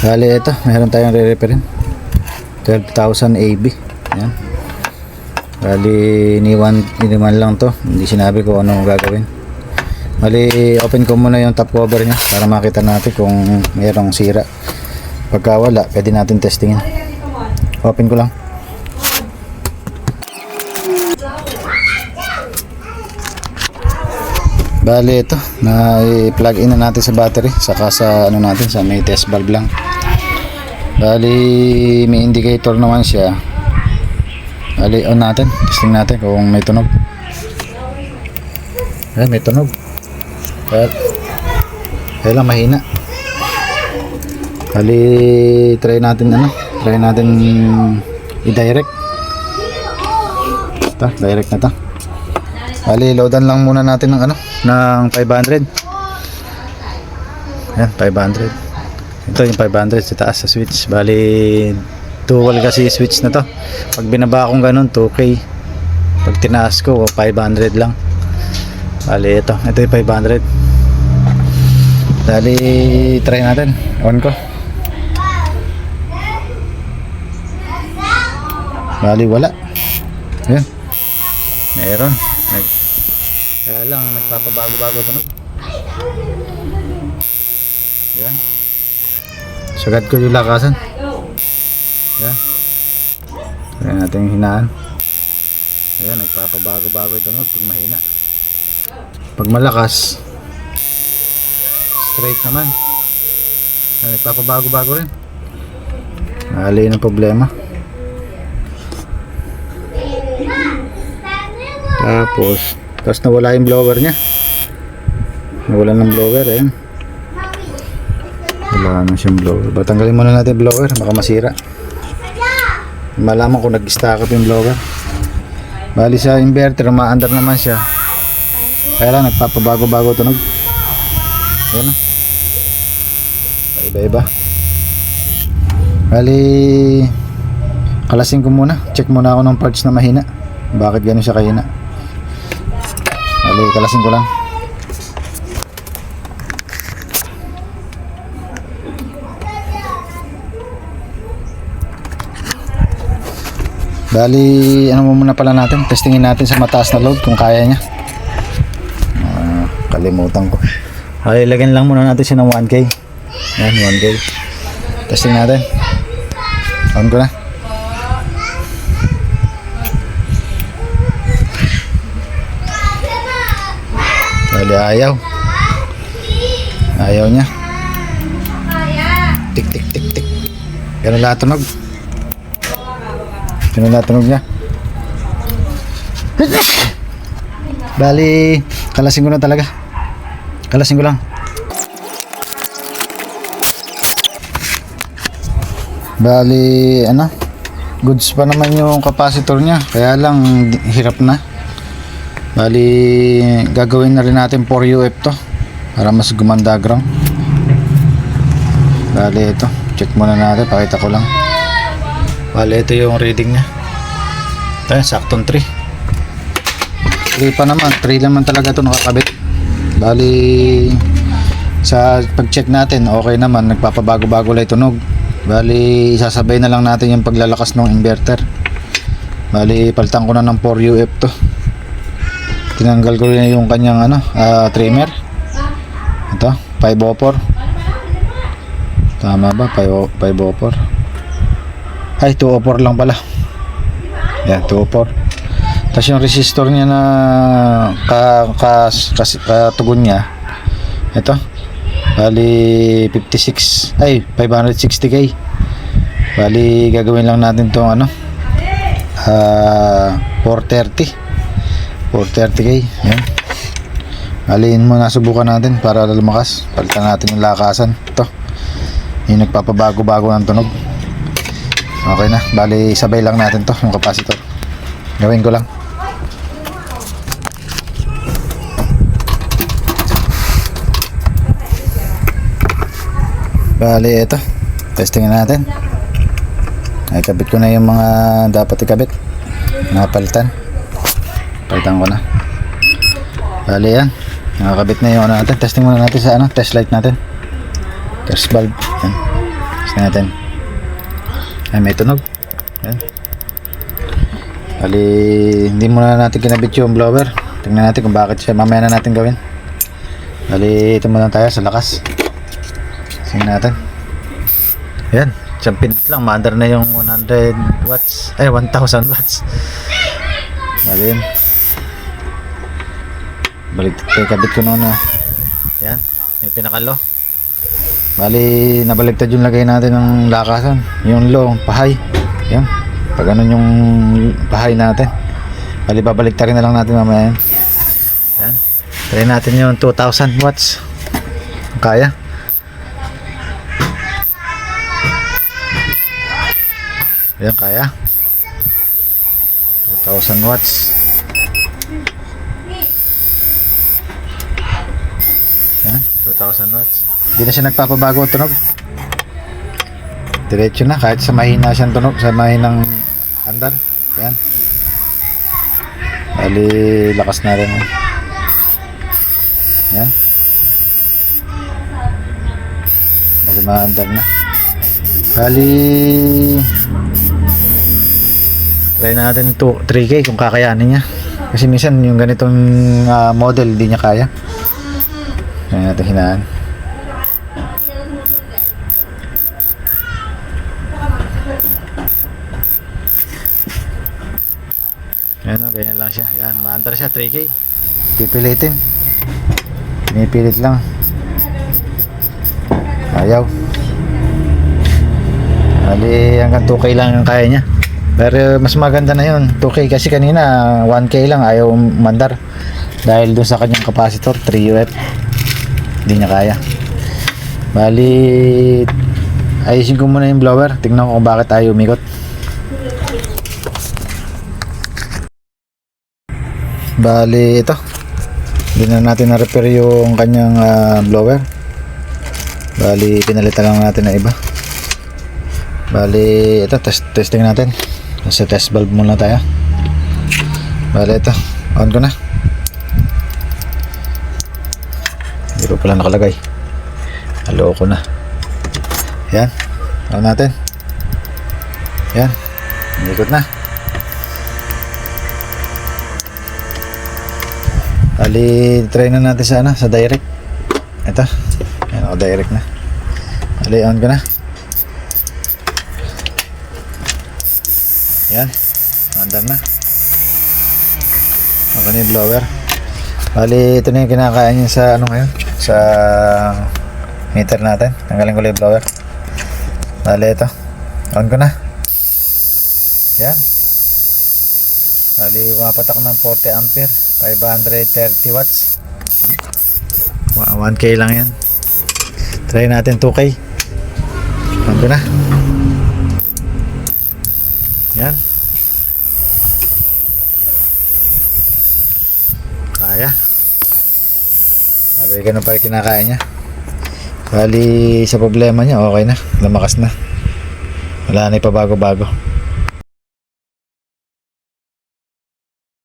Bali ito, meron tayong re-referin 12,000 AB. Ayan. Bali iniwan lang to, hindi sinabi ko anong gagawin. Bali open ko muna yung top cover nya para makita natin kung mayroong sira. Pagka wala, pwede natin testingin. Open ko lang. Bali ito, na-plug in na natin sa battery, saka sa ano natin, sa may test valve lang. Bali may indicator naman siya. Bali on natin, testing natin kung may tunog. Ayan, may tunog. Kaya lang mahina. Bali try natin i-direct. Ito, direct na to. Bali loadan lang muna natin ng ng 500. Ayan, 500. Ito yung 500 sa taas sa switch. Bali dual kasi switch na to. Pag binaba akong ganun 2K, pag tinaas ko 500 lang. Bali ito yung 500. Bali try natin, on ko. Bali wala. Ayan, meron. Kaya lang nagpapabago-bago tunog. Yan. Sagad ko yung lakasan. Yan. Kaya natin yung hinaan. Ayan, nagpapabago-bago yung tunog pag mahina. Pag malakas, straight naman. Ayan, nagpapabago-bago rin. Nakaliin ang problema. Tapos nawala yung blower nya. Nawala ng blower, ayan. Wala na siyang blower. Batanggalin muna natin yung blower, baka masira. Malaman kung nag-stack up yung blower. Bali sa inverter, umaandar naman siya. Kaya lang nagpapabago-bago tunog. Ayan na. Iba-iba. Bali kalasin ko muna. Check muna ako ng parts na mahina. Bakit ganun siya kahina? Bali kalasin ko lang. Bali ano muna pala natin, testingin natin sa mataas na load kung kaya niya. Kalimutan ko. Bali lagyan lang muna natin siya ng 1K. Yan, 1K. Testing natin. On ko na. Bali ayaw niya. Tik tik tik tik. Ganun lahat tunog. Ganun lahat tunog niya. Bali kalasin ko na talaga. Kalasin ko lang. Bali goods pa naman yung capacitor niya, kaya lang hirap na. Bali gagawin na rin natin 4UF to para mas gumanda ground. Bali ito, check muna natin, pakita ko lang. Bali ito yung reading nya. Ito yung saktong 3 pa naman, 3 naman talaga ito nakakabit. Bali sa pag check natin okay naman, nagpapabago-bago lang tunog. Bali isasabay na lang natin yung paglalakas ng inverter. Bali palitan ko na ng 4UF to. Tinanggal ko rin yung kanyang trimmer. Ito 504. Tama ba? 504. Ay 204 lang pala. Yan 204. Tapos yung resistor niya na katugon niya, ito bali 560k. Bali gagawin lang natin tong 430k. Yan. Bali muna subukan natin para lumakas. Palitan natin yung lakasan. Ito yung nagpapabago-bago ng tunog. Okay na. Bali sabay lang natin to yung capacitor. Gawin ko lang. Bali ito, testingin natin. Ay kabit ko na yung mga dapat ikabit. Napalitan. Palitan ko na. Bali yan, nakakabit na yung natin. Testing muna natin sa test light natin. Test valve. Yan. Tingnan natin. Ay, may tunog. Yan. Bali, hindi muna natin kinabit yung blower. Tingnan natin kung bakit siya. Mamaya na natin gawin. Bali, ito muna tayo sa lakas. Tingnan natin. Yan. Isang pinit lang. Maandar na yung 100 watts. Ay, 1000 watts. Bali, yun. Balik tayo kabit ko noon. Yan. May pinakalo. Bali, nabaligtad yung lagay natin ng lakasan. Yung low, pahay. Yan. Pag ganun yung pahay natin. Bali, babaligtarin na lang natin mamaya yan. Yan. Try natin yung 2000 watts. Kaya. Yan, kaya. 2000 watts. Yan, 2000 watts. Hindi na siya nagpapabago ang tunog. Diretso na kahit sa mahina siyang tunog, sa mahinang andar. Yan. Bali, lakas na rin. Yan. Bali, maandar na. Bali, try natin ito 3K kung kakayanin niya. Kasi minsan yung ganitong model hindi niya kaya. Kaya natin hinaan. Ayan o, ganyan lang siya. Ayan, maandar siya, 3K. Pipilitin. Pinipilit lang. Ayaw. Bali, hanggang 2K lang yung kaya niya. Pero mas maganda na yun, 2K. Kasi kanina, 1K lang, ayaw mandar. Dahil dun sa kanyang capacitor, 3 UF. Hindi niya kaya. Bali, ayusin ko muna yung blower. Tingnan ko kung bakit ayaw umikot. Bali, ito. Hindi na natin na-repair yung kanyang blower. Bali, pinalitan lang natin na iba. Bali, ito. Testing natin. Sa test valve muna tayo. Bali, ito. On ko na. Hindi pa pala nakalagay. Halo ko na. Yan. On natin. Yan. Ikot na. Bali, try na natin sa direct. Ito. Yan, ako direct na. Bali, on ko na. Yan. Andar na. Okay na yung blower. Bali, ito na yung kinakain niya sa ano ngayon. Sa meter natin. Tanggalin ko lang yung blower. Bali, ito. On ko na. Yan. Bali, umapatak ng 40 ampere. 530 watts. 1K lang yan. Try natin 2K. On ko na. Yan. Kaya. Sabi ganun pa rin kinakain niya. Bali sa problema niya okay na. Lumakas na. Wala na ipabago-bago.